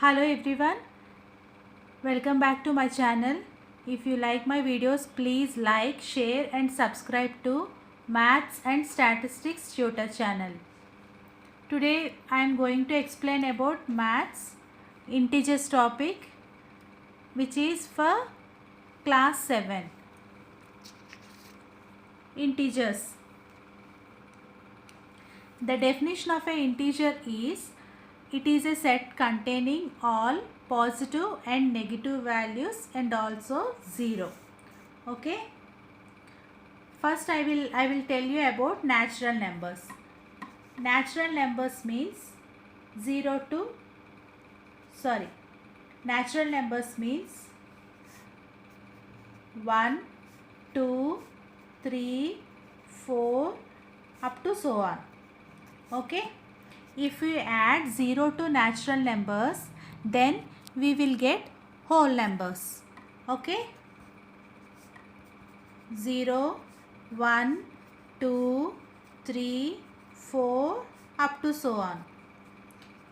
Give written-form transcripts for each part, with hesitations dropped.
Hello everyone, welcome back to my channel. If you like my videos, please like, share and subscribe to Maths and Statistics Tutor channel. Today I am going to explain about Maths integers topic, which is for class 7. Integers. The definition of an integer is it is a set containing all positive and negative values and also 0. Okay. First I will tell you about natural numbers. Natural numbers means natural numbers means 1, 2, 3, 4 up to so on. Okay. If we add 0 to natural numbers, then we will get whole numbers. Okay. 0, 1, 2, 3, 4 up to so on.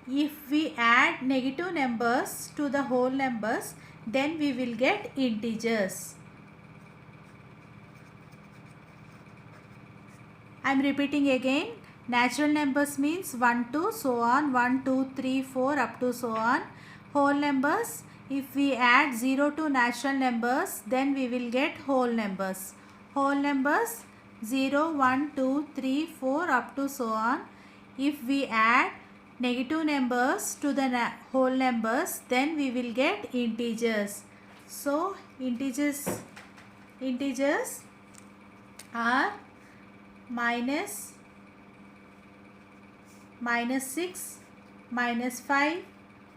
If we add negative numbers to the whole numbers, then we will get integers. I am repeating again. Natural numbers means 1 to so on, 1, 2, 3, 4 up to so on. Whole numbers, if we add 0 to natural numbers, then we will get whole numbers. Whole numbers 0, 1, 2, 3, 4 up to so on. If we add negative numbers to the whole numbers, then we will get integers. So integers are minus 6, minus 5,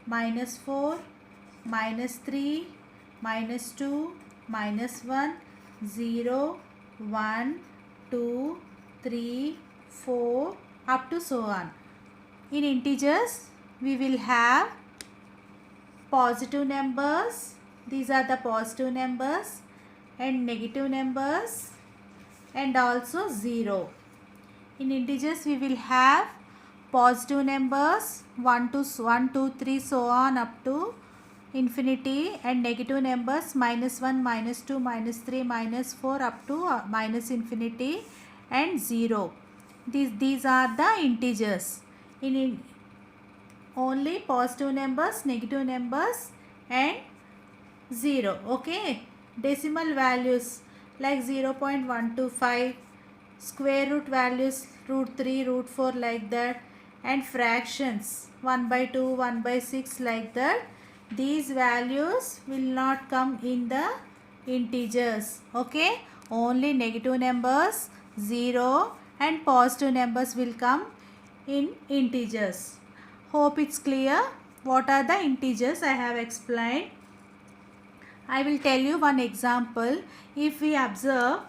minus 4, minus 3, minus 2, minus 1, 0, 1, 2, 3, 4 up to so on. In integers, we will have positive numbers. These are the positive numbers, and negative numbers, and also 0. In integers, we will have positive numbers 1, 2, 3 so on up to infinity, and negative numbers minus 1, minus 2, minus 3, minus 4 up to minus infinity, and 0. These are the integers. In only positive numbers, negative numbers and 0. Okay. Decimal values like 0.125, square root values root 3, root 4 like that, and fractions 1 by 2, 1 by 6 like that. These values will not come in the integers. Okay. Only negative numbers, 0 and positive numbers will come in integers. Hope it's clear. What are the integers I have explained. I will tell you one example. If we observe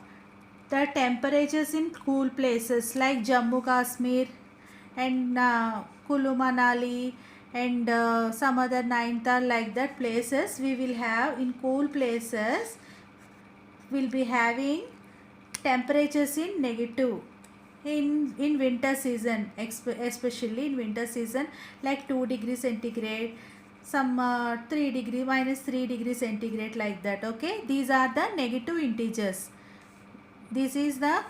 the temperatures in cool places like Jammu Kashmir and Kulu Manali and some other Nainital like that places, we will have in cool places will be having temperatures in negative in winter season, especially in winter season, like 2 degrees centigrade, some 3 degree, minus 3 degrees centigrade like that. Okay, these are the negative integers. This is the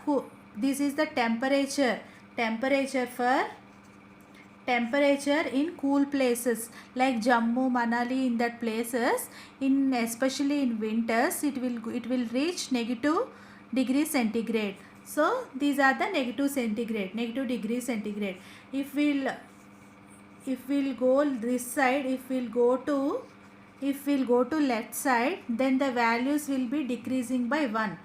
temperature in cool places like Jammu, Manali, in that places, in especially in winters, it will reach negative degrees centigrade. So these are the negative degree centigrade. If we'll go this side, if we'll go to left side, then the values will be decreasing by 1.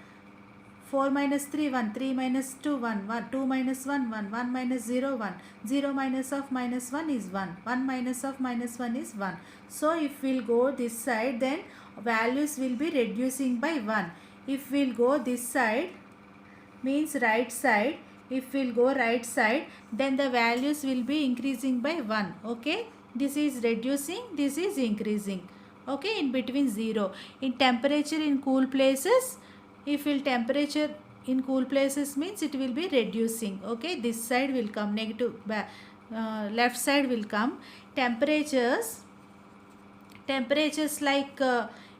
4 minus 3, 1, 3 minus 2, 1, 2 minus 1, 1, 1 minus 0, 1, 0 minus of minus 1 is 1, 1 minus of minus 1 is 1. So if we'll go this side, then values will be reducing by 1. If we'll go this side, means right side, if we'll go right side, then the values will be increasing by 1. Okay, this is reducing, this is increasing. Okay, in between 0. In temperature in cool places, if temperature in cool places means it will be reducing. Okay, this side will come negative, left side will come. Temperatures temperatures like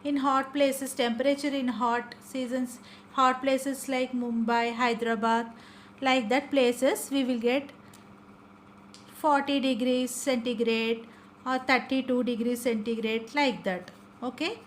in hot places, temperature in hot seasons, hot places like Mumbai, Hyderabad, like that places we will get 40 degrees centigrade or 32 degrees centigrade, like that. Okay,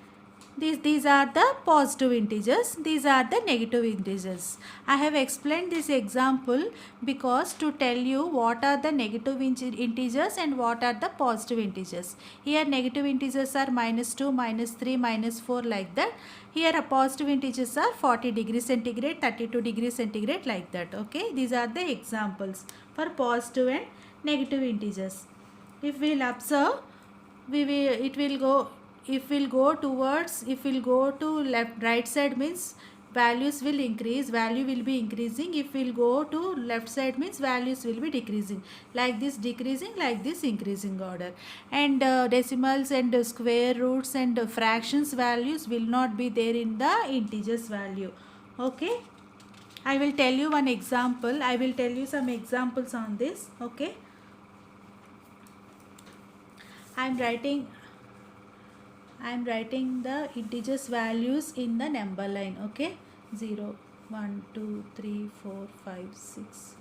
these are the positive integers, these are the negative integers. I have explained this example because to tell you what are the negative integers and what are the positive integers. Here negative integers are -2, -3, -4, like that. Here a positive integers are 40 degrees centigrade, 32 degrees centigrade, like that. Okay, these are the examples for positive and negative integers. If we will observe, it will go, if we'll go to left right side means values will increase, value will be increasing. If we'll go to left side means values will be decreasing, like this decreasing, like this increasing order. And decimals and square roots and fractions values will not be there in the integers value. Okay, I will tell you one example, I will tell you some examples on this. Okay, I am writing the integers values in the number line. Okay, 0, 1, 2, 3, 4, 5, 6,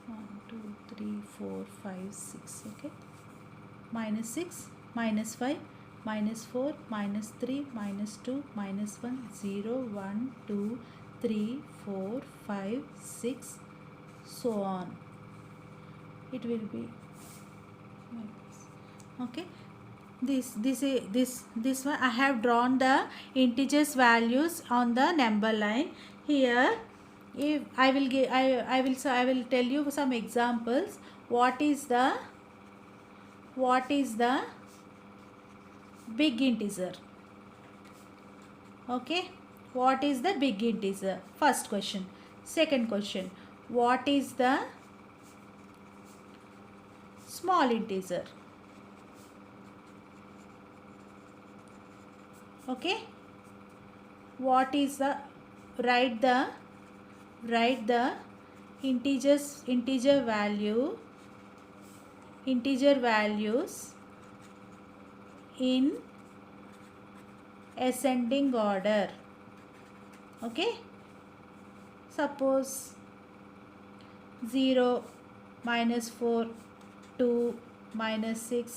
1, 2, 3, 4, 5, 6. Okay, -6, -5, -4, -3, -2, -1, 0, 1, 2, 3, 4, 5, 6, so on. It will be like this. Okay, this one I have drawn the integers values on the number line. Here if I will tell you some examples. What is the big integer? Okay, what is the big integer? First question. Second question, what is the small integer? Okay, what is the write the integer values in ascending order. Okay, suppose 0, -4, 2, -6,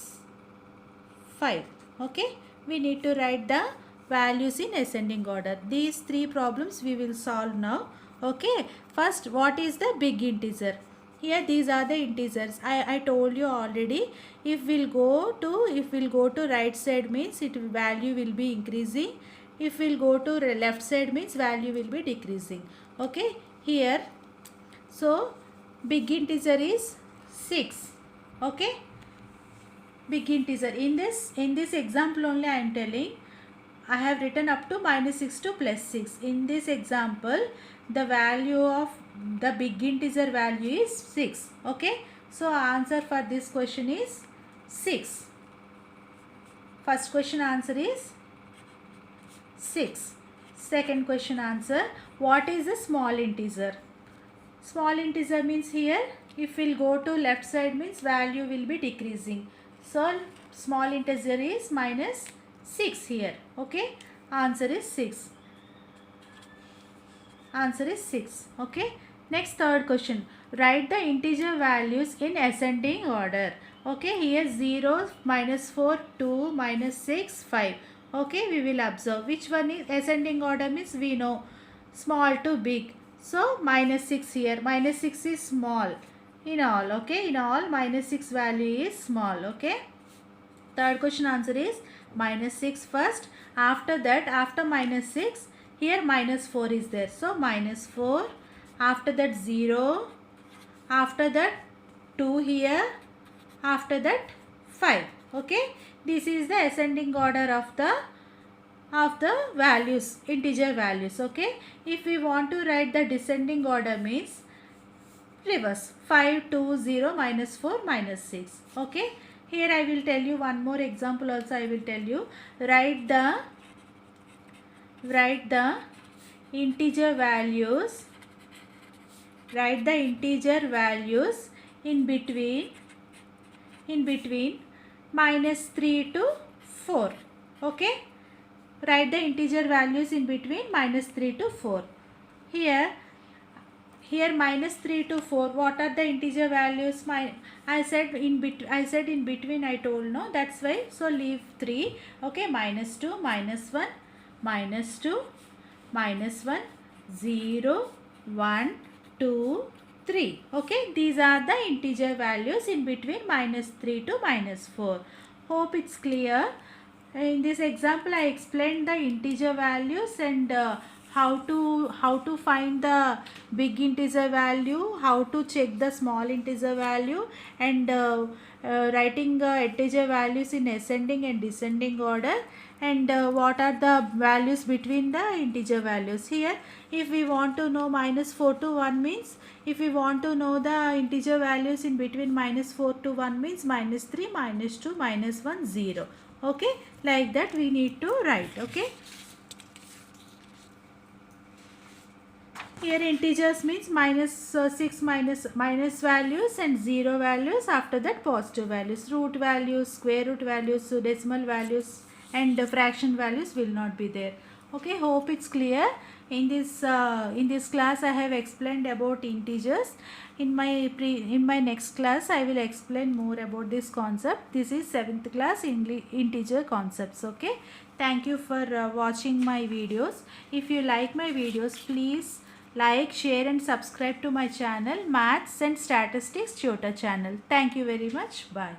5. Okay, we need to write the values in ascending order. These three problems we will solve now. Okay, first, what is the big integer? Here these are the integers. I told you already. If we'll go to right side means value will be increasing. If we'll go to left side means value will be decreasing. Okay, here, so big integer is 6. Okay, big integer in this example only I am telling. I have written up to -6 to +6. In this example, the value of the big integer value is 6. Okay, so answer for this question is 6. First question answer is 6. Second question answer, what is a small integer? Small integer means here if we'll go to left side means value will be decreasing. So small integer is -6 here. Okay, answer is 6. Answer is 6. Okay, next third question, write the integer values in ascending order. Okay, here 0, -4, 2, -6, 5. Okay, we will observe which one is ascending order means we know small to big. So -6 here, -6 is small in all. Okay, in all -6 value is small. Okay, third question answer is -6 first. After that, after -6, here -4 is there. So -4. After that 0. After that 2 here. After that 5. Okay, this is the ascending order of the values, integer values. Okay, if we want to write the descending order means reverse, 5, 2, 0, -4, -6. Okay, here I will tell you one more example also. I will tell you, write the integer values in between -3 to 4. Okay, write the integer values in between minus 3 to 4. Here minus 3 to 4, what are the integer values? I said in between, I told, no, that's why, so leave 3. Okay, minus 2, minus 1, minus 2, minus 1, 0, 1, 2, 3. Okay, these are the integer values in between minus 3 to minus 4. Hope it's clear. In this example, I explained the integer values and how to find the big integer value, how to check the small integer value, and writing integer values in ascending and descending order, and what are the values between the integer values. Here, if we want to know minus 4 to 1 means, if we want to know the integer values in between minus 4 to 1 means minus 3, minus 2, minus 1, 0. Okay, like that we need to write. Okay, here integers means minus 6 minus values and 0 values, after that positive values, root values, square root values, so decimal values and fraction values will not be there. Okay, hope it's clear. In this class I have explained about integers. In my next class I will explain more about this concept. This is 7th class integer concepts. Okay, thank you for watching my videos. If you like my videos, please like, share and subscribe to my channel, Maths and Statistics Tutor channel. Thank you very much. Bye.